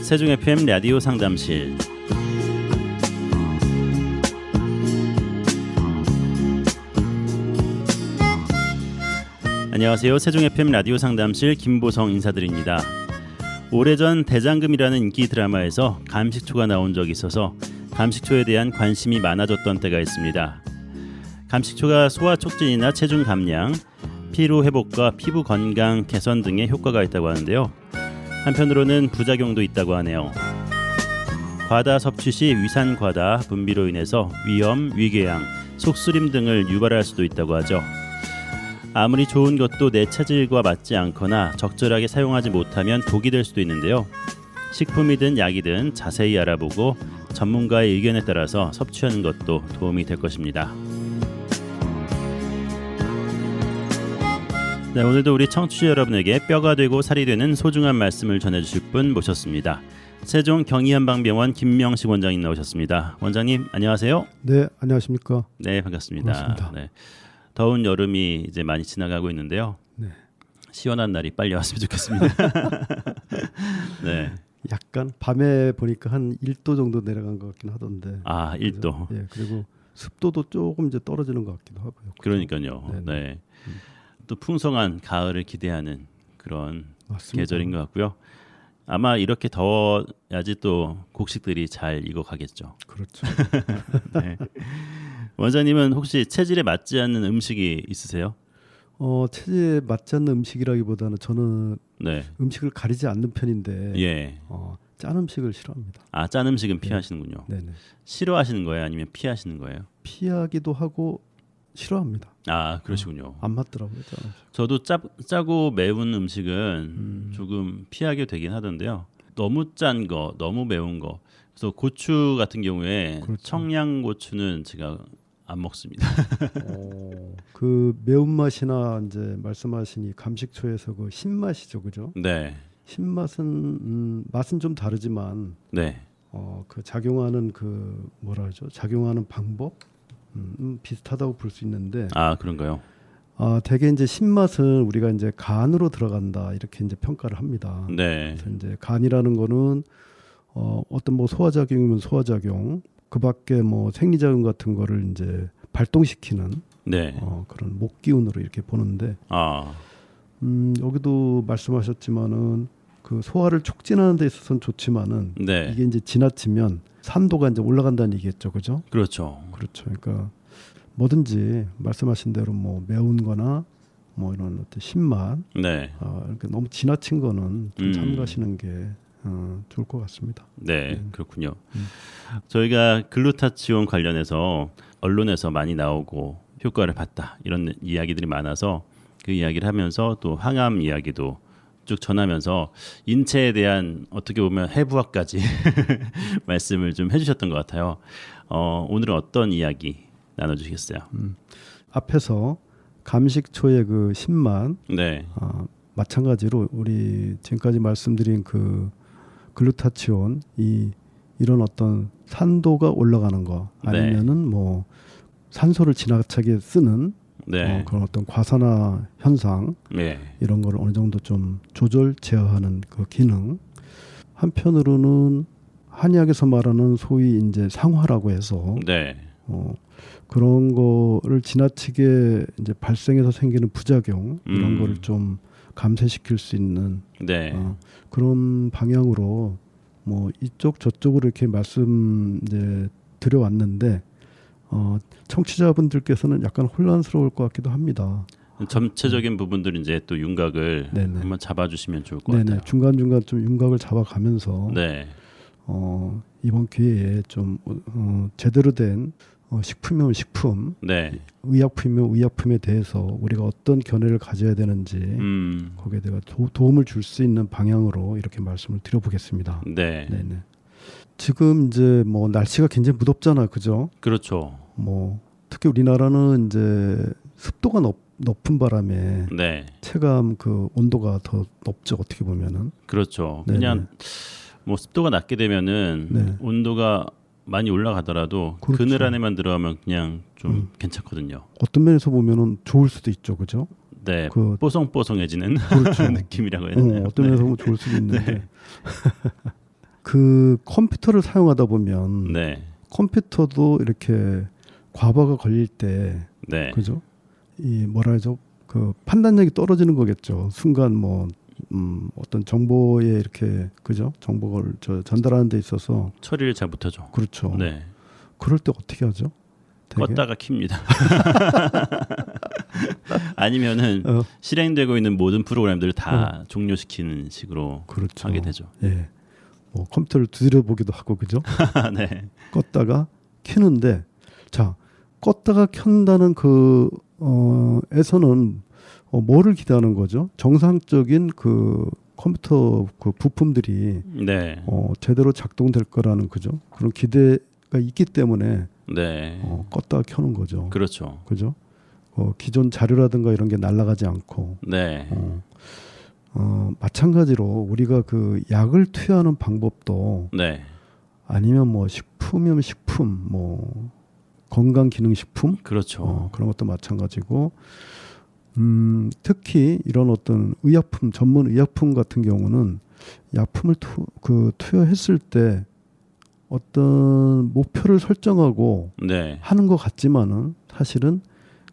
세종 FM 라디오 상담실. 안녕하세요. 세종 FM 라디오 상담실 김보성 인사드립니다. 오래전 대장금이라는 인기 드라마에서 감식초가 나온 적이 있어서 감식초에 대한 관심이 많아졌던 때가 있습니다. 감식초가 소화 촉진이나 체중 감량, 피로 회복과 피부 건강 개선 등의 효과가 있다고 하는데요. 한편으로는 부작용도 있다고 하네요. 과다 섭취 시 위산 과다 분비로 인해서 위염, 위궤양, 속쓰림 등을 유발할 수도 있다고 하죠. 아무리 좋은 것도 내 체질과 맞지 않거나 적절하게 사용하지 못하면 독이 될 수도 있는데요. 식품이든 약이든 자세히 알아보고 전문가의 의견에 따라서 섭취하는 것도 도움이 될 것입니다. 네, 오늘도 우리 청취자 여러분에게 뼈가 되고 살이 되는 소중한 말씀을 전해주실 분 모셨습니다. 세종 경희한방병원 김명식 원장님 나오셨습니다. 원장님 안녕하세요. 네, 안녕하십니까. 네, 반갑습니다. 반갑습니다. 네, 더운 여름이 이제 많이 지나가고 있는데요. 네. 시원한 날이 빨리 왔으면 좋겠습니다. 네. 약간 밤에 보니까 한 1도 정도 내려간 것 같긴 하던데. 아, 1도. 예, 그리고 습도도 조금 이제 떨어지는 것 같기도 하고요. 그러니까요. 네네. 네. 또 풍성한 가을을 기대하는 그런 맞습니다. 계절인 것 같고요. 아마 이렇게 더워야지 또 곡식들이 잘 익어가겠죠. 그렇죠. 네. 원장님은 혹시 체질에 맞지 않는 음식이 있으세요? 체질에 맞지 않는 음식이라기보다는 저는 네. 음식을 가리지 않는 편인데 예. 짠 음식을 싫어합니다. 아, 짠 음식은 피하시는군요. 네네. 싫어하시는 거예요? 아니면 피하시는 거예요? 피하기도 하고 싫어합니다. 아, 그러시군요. 안 맞더라고요. 짠 음식. 저도 짜고 매운 음식은 조금 피하게 되긴 하던데요. 너무 짠 거, 너무 매운 거. 그래서 고추 같은 경우에 그렇죠. 청양고추는 제가 안 먹습니다. 그 매운맛이나 이제 말씀하신 이 감식초에서 그 신맛이죠, 그죠? 네, 신맛은 맛은 좀 다르지만 네, 그 작용하는 그 뭐라 그러죠? 작용하는 방법 비슷하다고 볼 수 있는데 아 그런가요? 대개 이제 신맛은 우리가 이제 간으로 들어간다 이렇게 이제 평가를 합니다. 네, 그래서 이제 간이라는 거는 어떤 뭐 소화작용이면 소화작용, 그밖에 뭐 생리작용 같은 거를 이제 발동시키는 네, 그런 목기운으로 이렇게 보는데 아, 여기도 말씀하셨지만은 그 소화를 촉진하는 데 있어서는 좋지만은 네, 이게 이제 지나치면 산도가 이제 올라간다는 얘기겠죠, 그죠? 그렇죠. 그렇죠. 그러니까 뭐든지 말씀하신 대로 뭐 매운거나 뭐 이런 어떤 신맛, 네, 그러니까 너무 지나친 거는 좀 음. 삼가시는 게 좋을 것 같습니다. 네, 그렇군요. 저희가 글루타치온 관련해서 언론에서 많이 나오고 효과를 봤다 이런 이야기들이 많아서 그 이야기를 하면서 또 항암 이야기도 쭉 전하면서 인체에 대한 어떻게 보면 해부학까지 말씀을 좀 해주셨던 것 같아요. 오늘은 어떤 이야기 나눠주시겠어요? 앞에서 감식초의 그 신맛, 네, 마찬가지로 우리 지금까지 말씀드린 그 글루타치온 이런 어떤 산도가 올라가는 거 아니면은 뭐 산소를 지나치게 쓰는 네, 그런 어떤 과산화 현상 네, 이런 걸 어느 정도 좀 조절 제어하는 그 기능. 한편으로는 한의학에서 말하는 소위 이제 상화라고 해서 네, 그런 거를 지나치게 이제 발생해서 생기는 부작용 이런 거를 좀 감쇄시킬 수 있는 네, 그런 방향으로 뭐 이쪽 저쪽으로 이렇게 말씀 이제 드려왔는데 청취자분들께서는 약간 혼란스러울 것 같기도 합니다. 전체적인 부분들 이제 또 윤곽을 네네. 한번 잡아주시면 좋을 것 네네. 같아요. 중간 중간 좀 윤곽을 잡아가면서 네, 이번 기회에 좀 제대로 된 식품이면 식품, 네, 의약품이면 의약품에 대해서 우리가 어떤 견해를 가져야 되는지 거기에 대해 도움을 줄 수 있는 방향으로 이렇게 말씀을 드려보겠습니다. 네, 네네. 지금 이제 뭐 날씨가 굉장히 무덥잖아, 그죠? 그렇죠. 뭐 특히 우리나라는 이제 습도가 높은 바람에 네, 체감 그 온도가 더 높죠, 어떻게 보면은. 그렇죠. 네네. 그냥 뭐 습도가 낮게 되면은 네. 온도가 많이 올라가더라도 그렇죠. 그늘 안에만 들어가면 그냥 좀 괜찮거든요. 어떤 면에서 보면은 좋을 수도 있죠, 그죠? 네, 그- 뽀송뽀송해지는 그렇죠. 느낌이라고 해야 되나요? 어떤 면에서 보면 좋을 수도 있는데 그 컴퓨터를 사용하다 보면 네. 컴퓨터도 이렇게 과부하가 걸릴 때 네. 그죠? 이 뭐라 하죠? 그 판단력이 떨어지는 거겠죠. 순간 뭐 어떤 정보에 이렇게 그죠? 정보를 전달하는 데 있어서 처리를 잘 못하죠. 그렇죠. 네. 그럴 때 어떻게 하죠? 되게? 껐다가 킵니다. 아니면은 실행되고 있는 모든 프로그램들을 다 종료시키는 식으로 그렇죠. 하게 되죠. 예. 뭐 컴퓨터를 두드려 보기도 하고 그죠? 네. 껐다가 켜는데 자 껐다가 켠다는 그 에서는 뭐를 기대하는 거죠? 정상적인 그 컴퓨터 그 부품들이 네. 제대로 작동될 거라는 그죠? 그런 기대가 있기 때문에 네. 껐다가 켜는 거죠. 그렇죠. 그죠? 기존 자료라든가 이런 게 날아가지 않고 네. 마찬가지로 우리가 그 약을 투여하는 방법도 네. 아니면 뭐 식품이면 식품, 뭐 건강기능식품 그렇죠. 그런 것도 마찬가지고 특히 이런 어떤 의약품 전문 의약품 같은 경우는 약품을 투여했을 때 어떤 목표를 설정하고 네. 하는 것 같지만은 사실은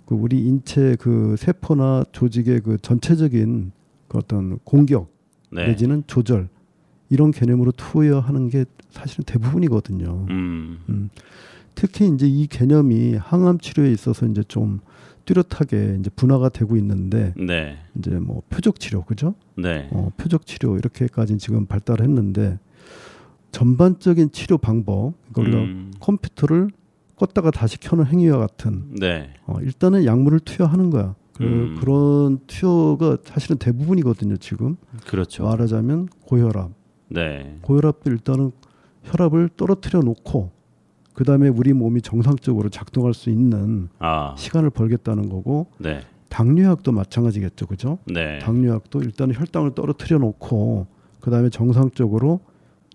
그 우리 인체 그 세포나 조직의 그 전체적인 그 어떤 공격 네. 내지는 조절 이런 개념으로 투여하는 게 사실은 대부분이거든요. 특히 이제 이 개념이 항암 치료에 있어서 이제 좀 뚜렷하게 이제 분화가 되고 있는데 네. 이제 뭐 표적 치료 그죠? 네. 표적 치료 이렇게까지 지금 발달했는데 전반적인 치료 방법 그러니까 우리가 컴퓨터를 껐다가 다시 켜는 행위와 같은 네. 일단은 약물을 투여하는 거야. 그런 투여가 사실은 대부분이거든요. 지금 그렇죠. 말하자면 고혈압. 네. 고혈압도 일단은 혈압을 떨어뜨려 놓고 그 다음에 우리 몸이 정상적으로 작동할 수 있는 시간을 벌겠다는 거고 네. 당뇨약도 마찬가지겠죠. 그죠? 네. 당뇨약도 일단은 혈당을 떨어뜨려 놓고 그 다음에 정상적으로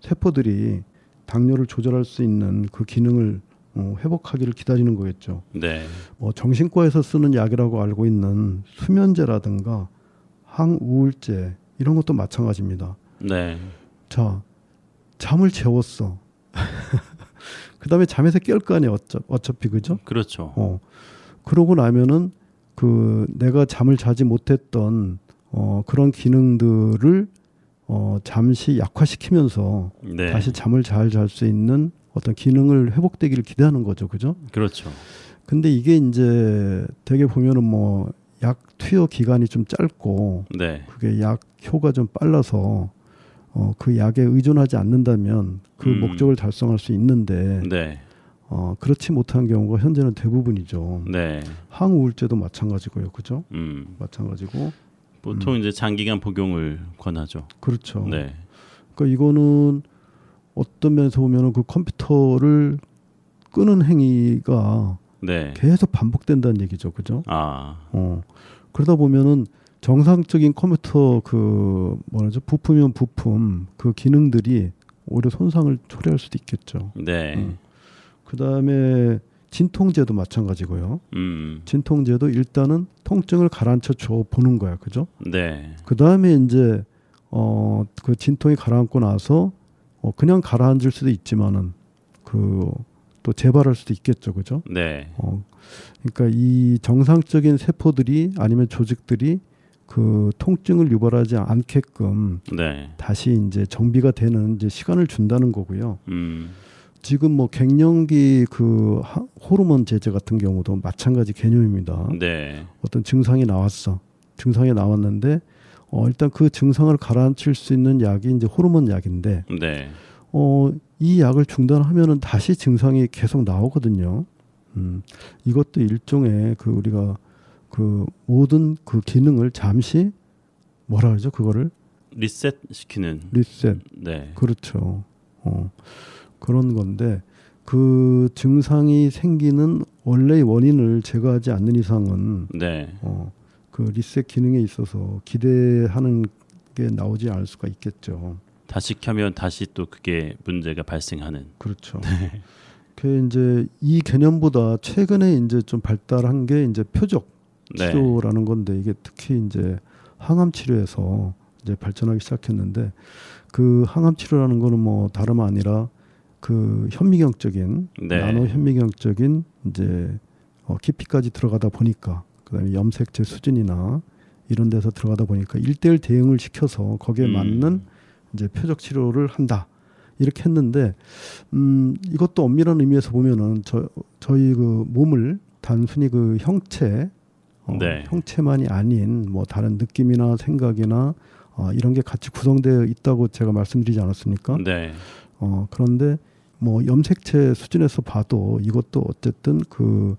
세포들이 당뇨를 조절할 수 있는 그 기능을 회복하기를 기다리는 거겠죠. 네. 정신과에서 쓰는 약이라고 알고 있는 수면제라든가 항우울제 이런 것도 마찬가지입니다. 네. 자, 잠을 재웠어. 그 다음에 잠에서 깰 거 아니에요. 어차피 그죠? 그렇죠. 그러고 나면은 그 내가 잠을 자지 못했던 그런 기능들을 잠시 약화시키면서 네. 다시 잠을 잘 잘 수 있는 어떤 기능을 회복되기를 기대하는 거죠, 그죠? 그렇죠. 근데 이게 이제 되게 보면은 뭐 약 투여 기간이 좀 짧고, 네. 그게 약 효가 좀 빨라서 그 약에 의존하지 않는다면 그 목적을 달성할 수 있는데, 네. 그렇지 못한 경우가 현재는 대부분이죠. 네. 항우울제도 마찬가지고요, 그죠? 마찬가지고. 보통 이제 장기간 복용을 권하죠. 그렇죠. 네. 그러니까 이거는 어떤 면에서 보면은 그 컴퓨터를 끄는 행위가 네. 계속 반복된다는 얘기죠, 그죠? 아. 그러다 보면은 정상적인 컴퓨터 그 뭐라죠 부품이면 부품 그 기능들이 오히려 손상을 초래할 수도 있겠죠. 네. 그 다음에 진통제도 마찬가지고요. 진통제도 일단은 통증을 가라앉혀 줘 보는 거야, 그죠? 네. 그 다음에 이제 그 진통이 가라앉고 나서 그냥 가라앉을 수도 있지만은 그 또 재발할 수도 있겠죠, 그죠? 네. 그러니까 이 정상적인 세포들이 아니면 조직들이 그 통증을 유발하지 않게끔 네. 다시 이제 정비가 되는 이제 시간을 준다는 거고요. 지금 뭐 갱년기 그 호르몬 제제 같은 경우도 마찬가지 개념입니다. 네. 어떤 증상이 나왔어. 증상이 나왔는데 일단 그 증상을 가라앉힐 수 있는 약이 이제 호르몬 약인데 네. 이 약을 중단하면은 다시 증상이 계속 나오거든요. 이것도 일종의 그 우리가 그 모든 그 기능을 잠시 뭐라 그러죠? 그거를 리셋 시키는. 리셋. 네. 그렇죠. 그런 건데 그 증상이 생기는 원래의 원인을 제거하지 않는 이상은 네. 그 리셋 기능에 있어서 기대하는 게 나오지 않을 수가 있겠죠. 다시 켜면 다시 또 그게 문제가 발생하는. 그렇죠. 네. 그 이제 이 개념보다 최근에 이제 좀 발달한 게 이제 표적 치료라는 건데 이게 특히 이제 항암 치료에서 이제 발전하기 시작했는데 그 항암 치료라는 거는 뭐 다름 아니라 그 현미경적인 네. 나노 현미경적인 이제 깊이까지 들어가다 보니까 그다음에 염색체 수준이나 이런 데서 들어가다 보니까 1:1 대응을 시켜서 거기에 맞는 이제 표적 치료를 한다. 이렇게 했는데 이것도 엄밀한 의미에서 보면은 저희 그 몸을 단순히 그 형체 네. 형체만이 아닌 뭐 다른 느낌이나 생각이나 이런 게 같이 구성되어 있다고 제가 말씀드리지 않았습니까? 네. 그런데 뭐 염색체 수준에서 봐도 이것도 어쨌든 그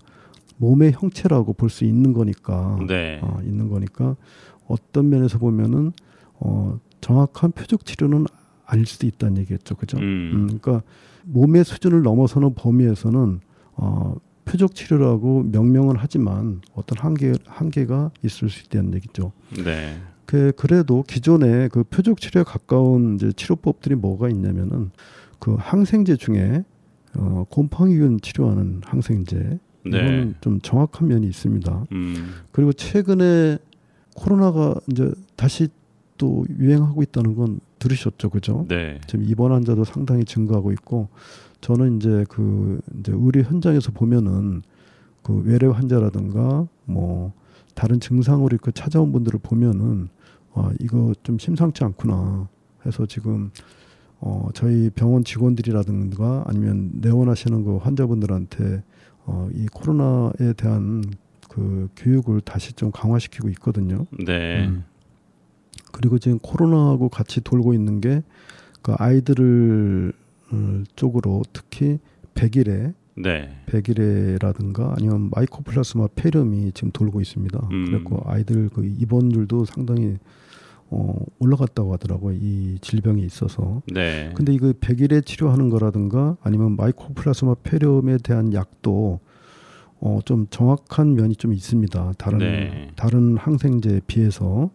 몸의 형체라고 볼 수 있는 거니까 네. 있는 거니까 어떤 면에서 보면은 정확한 표적 치료는 아닐 수도 있다는 얘기겠죠, 그죠? 그러니까 몸의 수준을 넘어서는 범위에서는 표적 치료라고 명명은 하지만 어떤 한계가 있을 수 있다는 얘기죠. 네. 그래도 기존에 그 표적 치료에 가까운 이제 치료법들이 뭐가 있냐면은 그 항생제 중에 곰팡이균 치료하는 항생제 이거는 네. 좀 정확한 면이 있습니다. 그리고 최근에 코로나가 이제 다시 또 유행하고 있다는 건 들으셨죠, 그죠? 네. 지금 입원 환자도 상당히 증가하고 있고 저는 이제 이제 의료 현장에서 보면은 그 외래 환자라든가 뭐 다른 증상으로 이렇게 찾아온 분들을 보면은 이거 좀 심상치 않구나 해서 지금 저희 병원 직원들이라든가 아니면 내원하시는 그 환자분들한테 이 코로나에 대한 그 교육을 다시 좀 강화시키고 있거든요. 네. 그리고 지금 코로나하고 같이 돌고 있는 게 그 아이들을 쪽으로 특히 네. 백일해라든가 아니면 마이코플라스마 폐렴이 지금 돌고 있습니다. 그래서 아이들 그 입원율도 상당히 올라갔다고 하더라고요. 이 질병이 있어서. 네. 근데 이거 백일해 치료하는 거라든가 아니면 마이코플라스마 폐렴에 대한 약도 좀 정확한 면이 좀 있습니다. 다른 항생제에 비해서.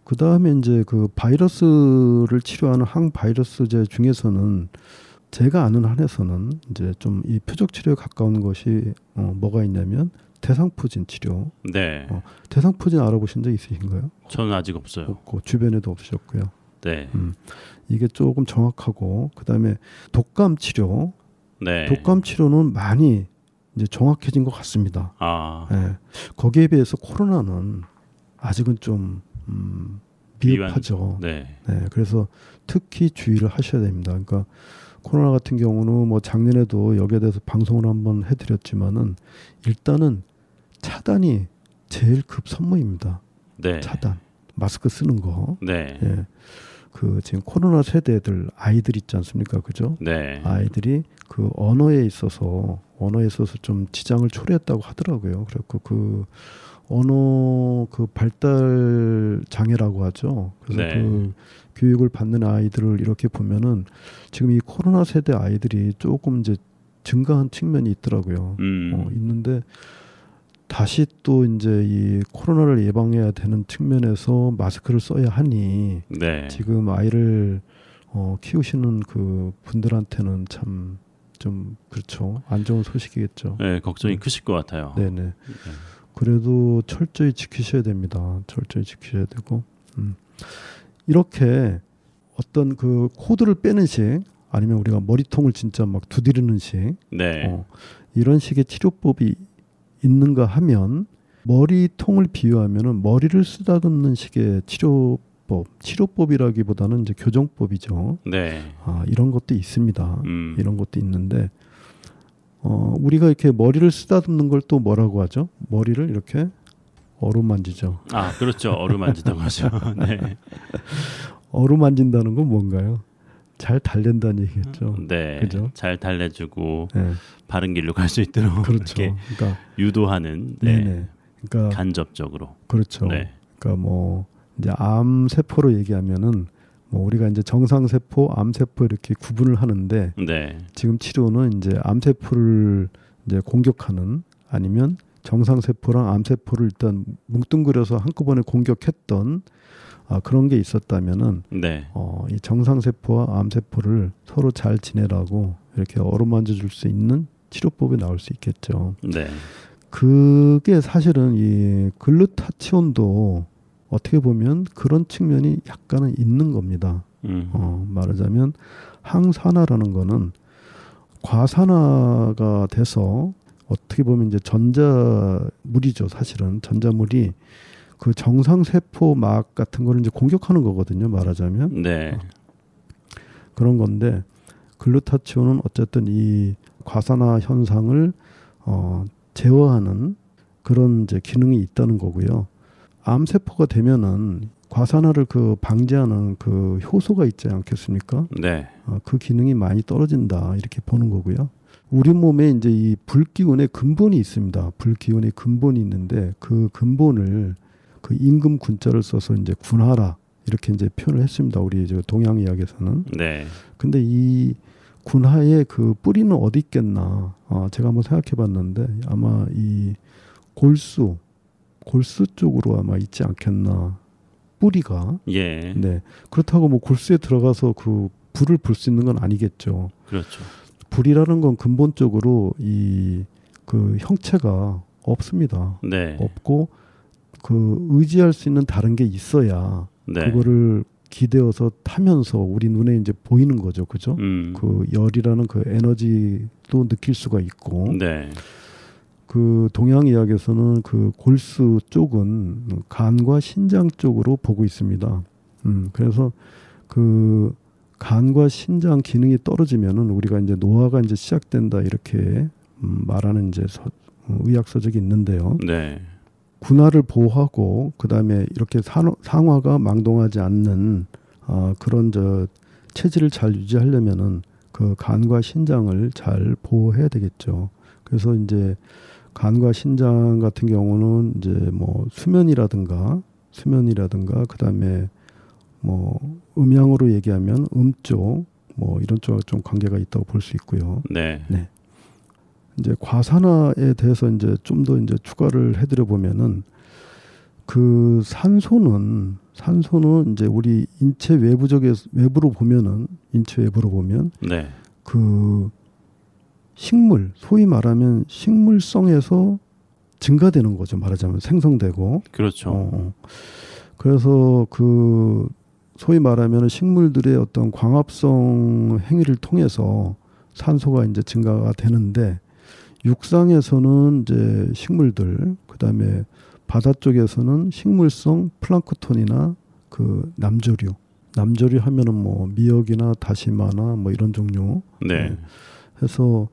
그 다음에 이제 그 바이러스를 치료하는 항바이러스제 중에서는 제가 아는 한에서는 이제 좀 이 표적 치료에 가까운 것이 뭐가 있냐면 대상포진 치료. 네. 대상포진 알아보신 적 있으신가요? 저는 아직 없어요. 없고 주변에도 없으셨고요. 네. 이게 조금 정확하고 그다음에 독감 치료. 네. 독감 치료는 많이 이제 정확해진 것 같습니다. 네. 거기에 비해서 코로나는 아직은 좀 미흡하죠. 네. 네. 그래서 특히 주의를 하셔야 됩니다. 그러니까 코로나 같은 경우는 뭐 작년에도 여기에 대해서 방송을 한번 해드렸지만은 일단은 차단이 제일 급선무입니다. 네. 차단, 마스크 쓰는 거. 네. 예. 그 지금 코로나 세대들 아이들 있지 않습니까, 그죠? 네. 아이들이 그 언어에 있어서 좀 지장을 초래했다고 하더라고요. 그래서 그 언어 그 발달 장애라고 하죠. 그래서 네. 그 교육을 받는 아이들을 이렇게 보면은 지금 이 코로나 세대 아이들이 조금 이제 증가한 측면이 있더라고요. 있는데 다시 또 이제 이 코로나를 예방해야 되는 측면에서 마스크를 써야 하니 네. 지금 아이를 키우시는 그 분들한테는 참 좀 그렇죠. 안 좋은 소식이겠죠. 네, 걱정이 크실 것 같아요. 네네. 그래도 철저히 지키셔야 됩니다. 철저히 지키셔야 되고 이렇게 어떤 그 코드를 빼는 식 아니면 우리가 머리통을 진짜 막 두드리는 식 네. 이런 식의 치료법이 있는가 하면 머리통을 비유하면은 머리를 쓰다듬는 식의 치료법이라기보다는 이제 교정법이죠. 네. 이런 것도 있습니다. 이런 것도 있는데 우리가 이렇게 머리를 쓰다듬는 걸 또 뭐라고 하죠? 머리를 이렇게 어루만지죠. 그렇죠. 어루만지다고 하죠. 네. 어루만진다는 건 뭔가요? 잘 달랜다는 얘기겠죠. 네. 그죠? 잘 달래주고 네. 바른 길로 갈 수 있도록 그렇죠. 이렇게 그러니까 유도하는. 네. 네네. 그러니까 간접적으로. 그렇죠. 네. 그러니까 뭐 이제 암 세포로 얘기하면은 뭐 우리가 이제 정상 세포, 암 세포 이렇게 구분을 하는데 네. 지금 치료는 이제 암 세포를 이제 공격하는 아니면 정상 세포랑 암 세포를 일단 뭉뚱그려서 한꺼번에 공격했던 그런 게 있었다면은 네. 이 정상 세포와 암 세포를 서로 잘 지내라고 이렇게 어루만져 줄 수 있는 치료법이 나올 수 있겠죠. 네. 그게 사실은 이 글루타치온도 어떻게 보면 그런 측면이 약간은 있는 겁니다. 말하자면 항산화라는 거는 과산화가 돼서 어떻게 보면 이제 전자물이죠. 사실은 전자물이 그 정상 세포막 같은 거를 이제 공격하는 거거든요. 말하자면 네. 그런 건데 글루타치온은 어쨌든 이 과산화 현상을 제어하는 그런 이제 기능이 있다는 거고요. 암 세포가 되면은 과산화를 그 방지하는 그 효소가 있지 않겠습니까? 네. 그 기능이 많이 떨어진다 이렇게 보는 거고요. 우리 몸에 이제 이 불기운의 근본이 있습니다. 불기운의 근본이 있는데 그 근본을 그 임금 군자를 써서 이제 군하라 이렇게 이제 표현을 했습니다. 우리 저 동양의학에서는. 네. 근데 이 군하의 그 뿌리는 어디 있겠나? 제가 한번 생각해봤는데 아마 이 골수 쪽으로 아마 있지 않겠나? 뿌리가. 예. 네. 그렇다고 뭐 골수에 들어가서 그 불을 불 수 있는 건 아니겠죠. 그렇죠. 불이라는 건 근본적으로 이 그 형체가 없습니다. 네. 없고 그 의지할 수 있는 다른 게 있어야 네. 그거를 기대어서 타면서 우리 눈에 이제 보이는 거죠, 그죠? 그 열이라는 그 에너지도 느낄 수가 있고, 네. 그 동양의학에서는 그 골수 쪽은 간과 신장 쪽으로 보고 있습니다. 그래서 그 간과 신장 기능이 떨어지면은 우리가 이제 노화가 이제 시작된다 이렇게 말하는 이제 의학 서적이 있는데요. 네. 군화를 보호하고 그다음에 이렇게 상화가 망동하지 않는 그런 저 체질을 잘 유지하려면은 그 간과 신장을 잘 보호해야 되겠죠. 그래서 이제 간과 신장 같은 경우는 이제 뭐 수면이라든가 그다음에 뭐 음양으로 얘기하면 쪽 뭐 이런 쪽과 좀 관계가 있다고 볼 수 있고요. 네. 네. 이제 과산화에 대해서 이제 좀 더 이제 추가를 해드려 보면은 그 산소는 이제 우리 인체 외부로 보면 네. 그 식물 소위 말하면 식물성에서 증가되는 거죠. 말하자면 생성되고. 그렇죠. 그래서 그 소위 말하면 식물들의 어떤 광합성 행위를 통해서 산소가 이제 증가가 되는데 육상에서는 이제 식물들, 그다음에 바다 쪽에서는 식물성 플랑크톤이나 그 남조류 하면은 뭐 미역이나 다시마나 뭐 이런 종류. 네. 해서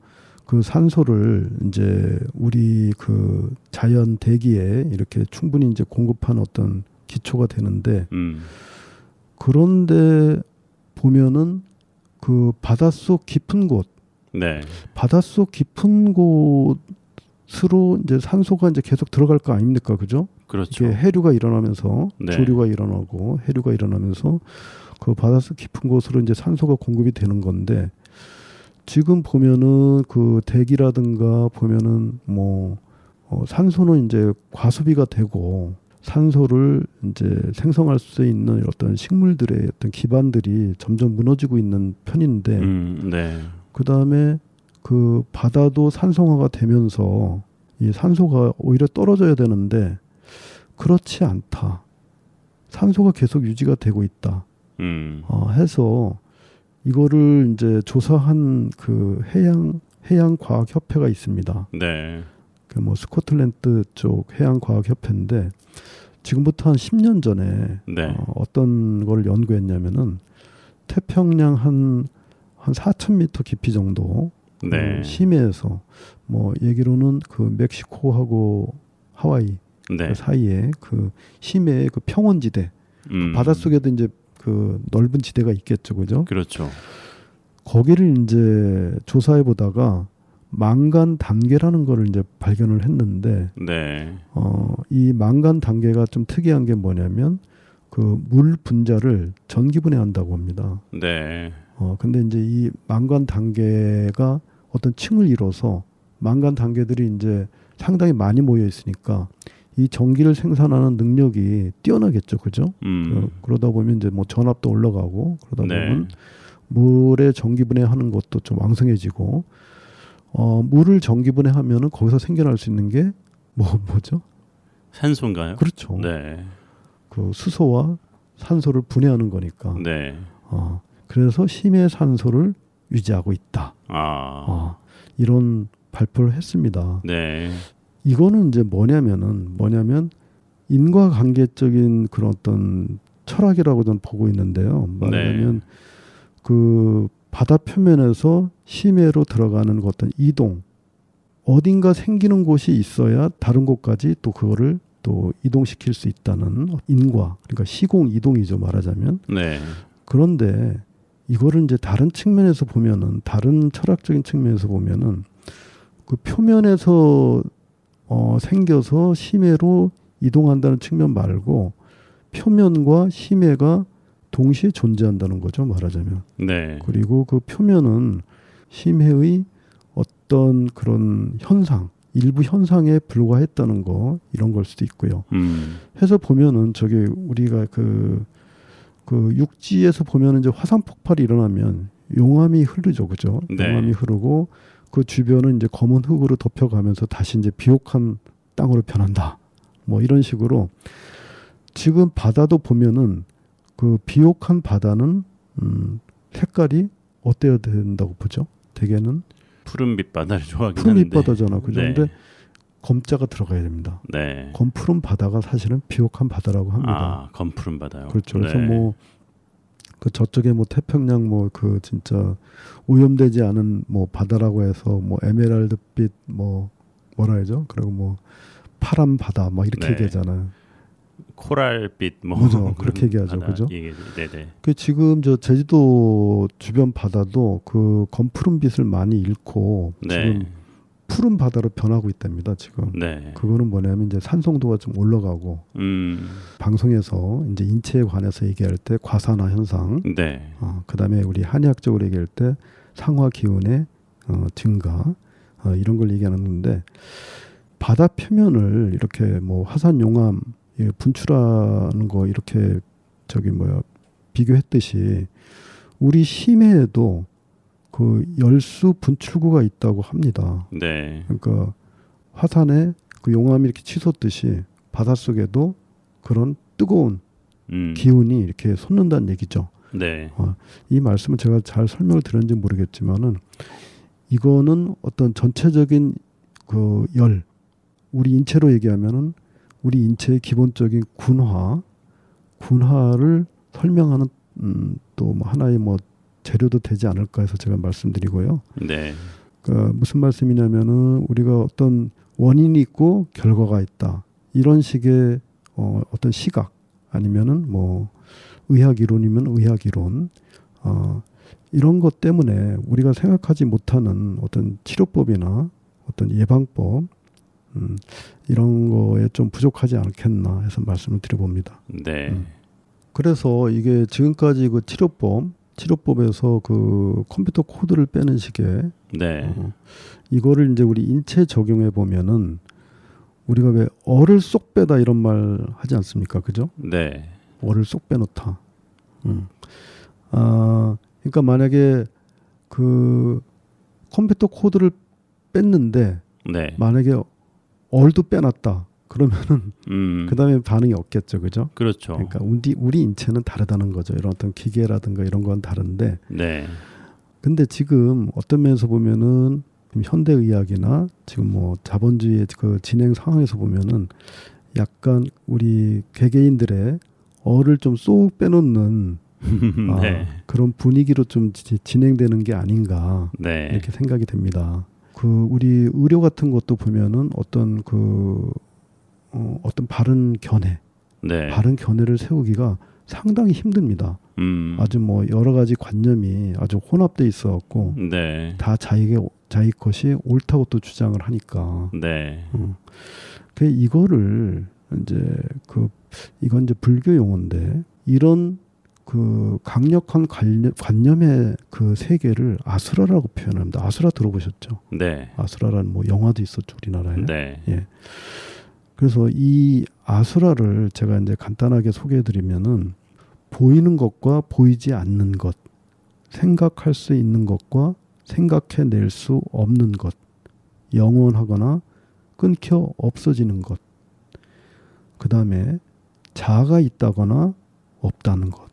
그 산소를 이제 우리 그 자연 대기에 이렇게 충분히 이제 공급하는 어떤 기초가 되는데 그런데 보면은 그 바닷속 깊은 곳 네. 바닷속 깊은 곳으로 이제 산소가 이제 계속 들어갈 거 아닙니까, 그죠? 그렇죠. 이게 해류가 일어나면서 네. 조류가 일어나고 해류가 일어나면서 그 바닷속 깊은 곳으로 이제 산소가 공급이 되는 건데 지금 보면은 그 대기라든가 보면은 뭐 산소는 이제 과소비가 되고 산소를 이제 생성할 수 있는 어떤 식물들의 어떤 기반들이 점점 무너지고 있는 편인데 네. 그 다음에 그 바다도 산성화가 되면서 이 산소가 오히려 떨어져야 되는데 그렇지 않다. 산소가 계속 유지가 되고 있다. 해서 이거를 이제 조사한 그 해양과학협회가 있습니다. 네. 그 뭐 스코틀랜드 쪽 해양과학협회인데 지금부터 한 10년 전에 네. 어떤 걸 연구했냐면은 태평양 한 4,000m 깊이 정도 네. 그 심해에서 뭐 얘기로는 그 멕시코하고 하와이 네. 그 사이에 그 심해의 그 평원지대 그 바닷속에도 이제 그 넓은 지대가 있겠죠, 그죠? 그렇죠. 거기를 이제 조사해 보다가 망간 단계라는 거를 이제 발견을 했는데 네. 이 망간 단계가 좀 특이한 게 뭐냐면 그 물 분자를 전기분해한다고 합니다. 네. 근데 이제 이 망간 단계가 어떤 층을 이뤄서 망간 단계들이 이제 상당히 많이 모여 있으니까 이 전기를 생산하는 능력이 뛰어나겠죠, 그죠? 그러다 보면 이제 뭐 전압도 올라가고 그러다 보면 물의 전기분해하는 것도 좀 왕성해지고 물을 전기분해하면은 거기서 생겨날 수 있는 게 뭐죠? 산소인가요? 그렇죠. 네. 그 수소와 산소를 분해하는 거니까. 네. 그래서 심해 산소를 유지하고 있다. 이런 발표를 했습니다. 네. 이거는 이제 뭐냐면 인과관계적인 그런 어떤 철학이라고 저는 보고 있는데요. 말하자면 그 바다 표면에서 심해로 들어가는 어떤 이동, 어딘가 생기는 곳이 있어야 다른 곳까지 또 그거를 또 이동시킬 수 있다는 인과, 그러니까 시공 이동이죠, 말하자면. 네. 그런데 이거를 이제 다른 측면에서 보면은, 다른 철학적인 측면에서 보면은 그 표면에서 생겨서 심해로 이동한다는 측면 말고 표면과 심해가 동시에 존재한다는 거죠, 말하자면. 네. 그리고 그 표면은 심해의 어떤 그런 현상, 일부 현상에 불과했다는 거, 이런 걸 수도 있고요. 해서 보면은 저게 우리가 그 육지에서 보면은 이제 화산 폭발이 일어나면 용암이 흐르죠, 그죠? 네. 용암이 흐르고 그 주변은 이제 검은 흙으로 덮여가면서 다시 이제 비옥한 땅으로 변한다. 뭐 이런 식으로 지금 바다도 보면은 그 비옥한 바다는 색깔이 어때야 된다고 보죠? 대개는 푸른빛 바다를 좋아하긴 푸른빛 하는데. 바다잖아, 그죠? 네. 근데 검자가 들어가야 됩니다. 네. 검푸른 바다가 사실은 비옥한 바다라고 합니다. 검푸른 바다요. 그렇죠. 그래서 네. 뭐 그 저쪽에 뭐 태평양 뭐 그 진짜 오염되지 않은 뭐 바다라고 해서 뭐 에메랄드빛 뭐 뭐라 해죠? 그리고 뭐 파란 바다 막 이렇게 네. 얘기하잖아요. 코랄빛 뭐 그죠? 그렇게 얘기하죠, 그죠? 네네. 그 지금 저 제주도 주변 바다도 그 검푸른 빛을 많이 잃고 지금 푸른 바다로 변하고 있답니다. 지금. 네. 그거는 뭐냐면 이제 산성도가 좀 올라가고 방송에서 이제 인체에 관해서 얘기할 때 과산화 현상, 네. 그다음에 우리 한의학적으로 얘기할 때 상화 기운의 증가, 이런 걸 얘기하는데 바다 표면을 이렇게 뭐 화산 용암 분출하는 거 이렇게 비교했듯이 우리 심해에도 그 열수 분출구가 있다고 합니다. 네. 그러니까 화산에 그 용암이 이렇게 치솟듯이 바닷속에도 그런 뜨거운 기운이 이렇게 솟는다는 얘기죠. 네. 이 말씀을 제가 잘 설명을 드렸는지 모르겠지만은 이거는 어떤 전체적인 그 열, 우리 인체로 얘기하면은 우리 인체의 기본적인 군화를 설명하는 또 뭐 하나의 뭐 재료도 되지 않을까 해서 제가 말씀드리고요. 네. 그러니까 무슨 말씀이냐면은 우리가 어떤 원인이 있고 결과가 있다. 이런 식의 어떤 시각 아니면은 뭐 의학 이론이면 의학 이론 이런 것 때문에 우리가 생각하지 못하는 어떤 치료법이나 어떤 예방법 이런 거에 좀 부족하지 않겠나 해서 말씀을 드려봅니다. 네. 그래서 이게 지금까지 그 치료법에서 그 컴퓨터 코드를 빼는 식의 네. 이거를 이제 우리 인체 적용해 보면은 우리가 왜 얼을 쏙 빼다 이런 말 하지 않습니까? 그죠? 네. 얼을 쏙 빼놓다. 그러니까 만약에 그 컴퓨터 코드를 뺐는데 네. 만약에 얼도 빼놨다. 그러면은 그 다음에 반응이 없겠죠, 그죠? 그렇죠. 그러니까 우리 인체는 다르다는 거죠. 이런 어떤 기계라든가 이런 건 다른데. 네. 근데 지금 어떤 면에서 보면은 현대 의학이나 지금 뭐 자본주의의 그 진행 상황에서 보면은 약간 우리 개개인들의 얼을 좀 쏙 빼놓는 네. 그런 분위기로 좀 진행되는 게 아닌가 네. 이렇게 생각이 됩니다. 그 우리 의료 같은 것도 보면은 어떤 어떤 바른 견해, 네. 바른 견해를 세우기가 상당히 힘듭니다. 아주 뭐 여러 가지 관념이 아주 혼합돼 있어갖고 네. 다 자기 것이 옳다고 또 주장을 하니까. 네. 그 이거를 이건 이제 불교 용어인데 이런 그 강력한 관념의 그 세계를 아수라라고 표현합니다. 아수라 들어보셨죠? 네. 아수라라는 뭐 영화도 있었죠, 우리나라에. 네. 예. 그래서 이 아수라를 제가 이제 간단하게 소개해드리면은 보이는 것과 보이지 않는 것, 생각할 수 있는 것과 생각해낼 수 없는 것, 영원하거나 끊겨 없어지는 것, 그 다음에 자아가 있다거나 없다는 것,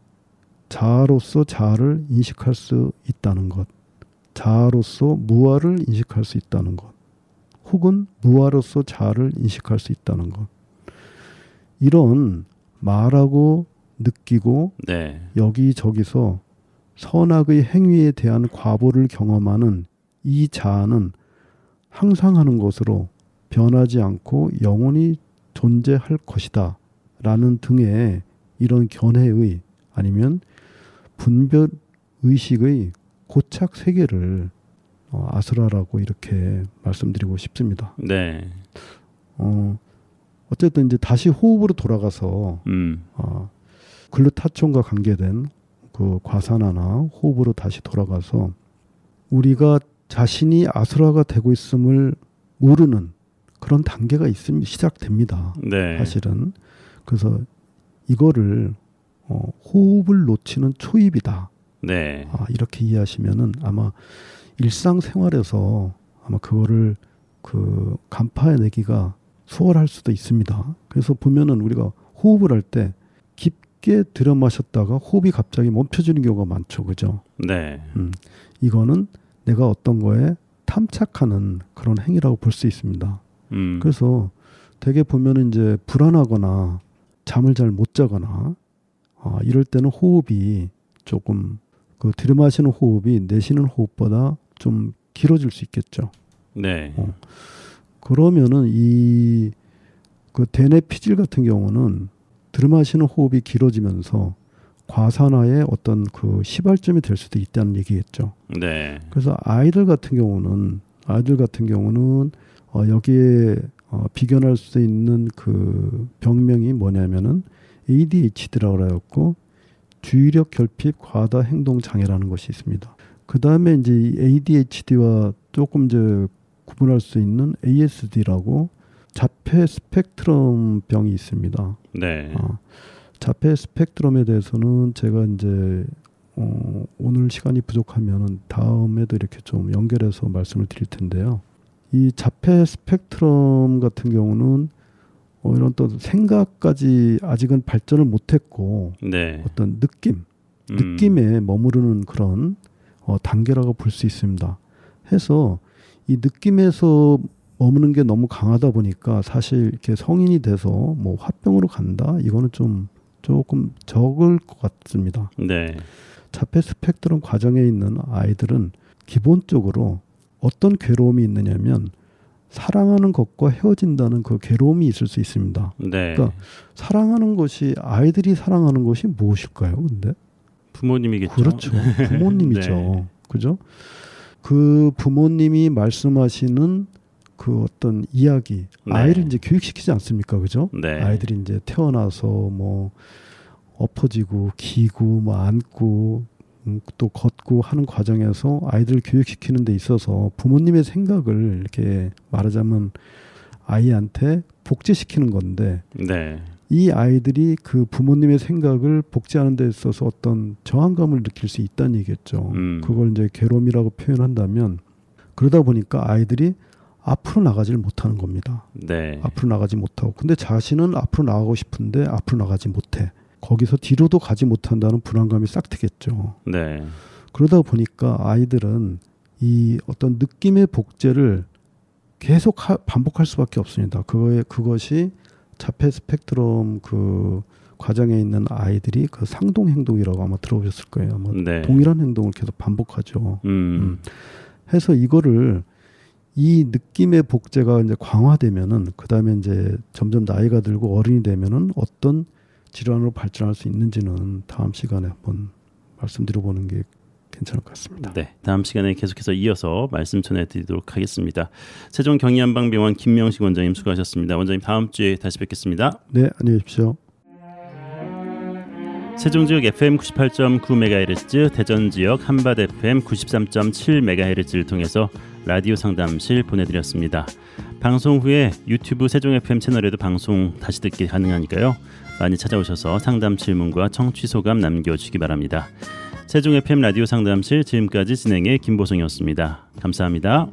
자아로서 자아를 인식할 수 있다는 것, 자아로서 무아를 인식할 수 있다는 것, 혹은 무아로서 자아를 인식할 수 있다는 것. 이런 말하고 느끼고 네. 여기저기서 선악의 행위에 대한 과보를 경험하는 이 자아는 항상 하는 것으로 변하지 않고 영원히 존재할 것이다 라는 등의 이런 견해의 아니면 분별 의식의 고착 세계를 아수라라고 이렇게 말씀드리고 싶습니다. 네. 어쨌든 이제 다시 호흡으로 돌아가서 글루타치온과 관계된 그 과산화나 호흡으로 다시 돌아가서 우리가 자신이 아수라가 되고 있음을 모르는 그런 단계가 있으면 시작됩니다. 네. 사실은. 그래서 이거를 호흡을 놓치는 초입이다. 네. 이렇게 이해하시면은 아마 일상생활에서 아마 그거를 그 간파해내기가 수월할 수도 있습니다. 그래서 보면은 우리가 호흡을 할 때 깊게 들여 마셨다가 호흡이 갑자기 멈춰지는 경우가 많죠. 그죠? 네. 이거는 내가 어떤 거에 탐착하는 그런 행위라고 볼 수 있습니다. 그래서 되게 보면은 이제 불안하거나 잠을 잘 못 자거나 이럴 때는 호흡이 조금 그 들이마시는 호흡이 내쉬는 호흡보다 좀 길어질 수 있겠죠. 네. 그러면은 이 그 대뇌피질 같은 경우는 들이마시는 호흡이 길어지면서 과산화의 어떤 그 시발점이 될 수도 있다는 얘기겠죠. 네. 그래서 아이들 같은 경우는 여기에 비견할 수 있는 그 병명이 뭐냐면은 ADHD라고 하였고 주의력 결핍 과다 행동 장애라는 것이 있습니다. 그 다음에 이제 ADHD와 조금 이제 구분할 수 있는 ASD라고 자폐 스펙트럼 병이 있습니다. 네. 자폐 스펙트럼에 대해서는 제가 이제 오늘 시간이 부족하면은 다음에도 이렇게 좀 연결해서 말씀을 드릴 텐데요. 이 자폐 스펙트럼 같은 경우는 이런 또 생각까지 아직은 발전을 못했고 네. 어떤 느낌에 머무르는 그런 단계라고 볼 수 있습니다. 해서 이 느낌에서 머무는 게 너무 강하다 보니까 사실 이렇게 성인이 돼서 뭐 화병으로 간다 이거는 좀 조금 적을 것 같습니다. 네. 자폐 스펙트럼 과정에 있는 아이들은 기본적으로 어떤 괴로움이 있느냐면 사랑하는 것과 헤어진다는 그 괴로움이 있을 수 있습니다. 네. 그러니까 사랑하는 것이 아이들이 사랑하는 것이 무엇일까요? 근데 부모님이겠죠. 그렇죠. 부모님이죠. 네. 그죠? 그 부모님이 말씀하시는 그 어떤 이야기, 네. 아이를 이제 교육시키지 않습니까? 그죠? 네. 아이들이 이제 태어나서 뭐 엎어지고 기고 뭐 안고 또 걷고 하는 과정에서 아이들을 교육시키는 데 있어서 부모님의 생각을 이렇게 말하자면 아이한테 복제시키는 건데 네. 이 아이들이 그 부모님의 생각을 복제하는 데 있어서 어떤 저항감을 느낄 수 있다는 얘기겠죠. 그걸 이제 괴로움이라고 표현한다면 그러다 보니까 아이들이 앞으로 나가지를 못하는 겁니다. 네. 앞으로 나가지 못하고 근데 자신은 앞으로 나가고 싶은데 앞으로 나가지 못해. 거기서 뒤로도 가지 못한다는 불안감이 싹트겠죠. 네. 그러다 보니까 아이들은 이 어떤 느낌의 복제를 계속 반복할 수밖에 없습니다. 그것이 자폐 스펙트럼 그 과정에 있는 아이들이 그 상동 행동이라고 아마 들어보셨을 거예요. 아마 네. 동일한 행동을 계속 반복하죠. 해서 이거를 이 느낌의 복제가 이제 강화되면은 그 다음에 이제 점점 나이가 들고 어른이 되면은 어떤 질환으로 발전할 수 있는지는 다음 시간에 한번 말씀드려보는 게 괜찮을 것 같습니다. 네, 다음 시간에 계속해서 이어서 말씀 전해드리도록 하겠습니다. 세종경의한방병원 김명식 원장님 수고하셨습니다. 원장님 다음 주에 다시 뵙겠습니다. 네, 안녕히 계십시오. 세종 지역 FM 98.9MHz, 대전 지역 한밭 FM 93.7MHz를 통해서 라디오 상담실 보내드렸습니다. 방송 후에 유튜브 세종 FM 채널에도 방송 다시 듣기 가능하니까요. 많이 찾아오셔서 상담 질문과 청취 소감 남겨주시기 바랍니다. 세종 FM 라디오 상담실 지금까지 진행의 김보성이었습니다. 감사합니다.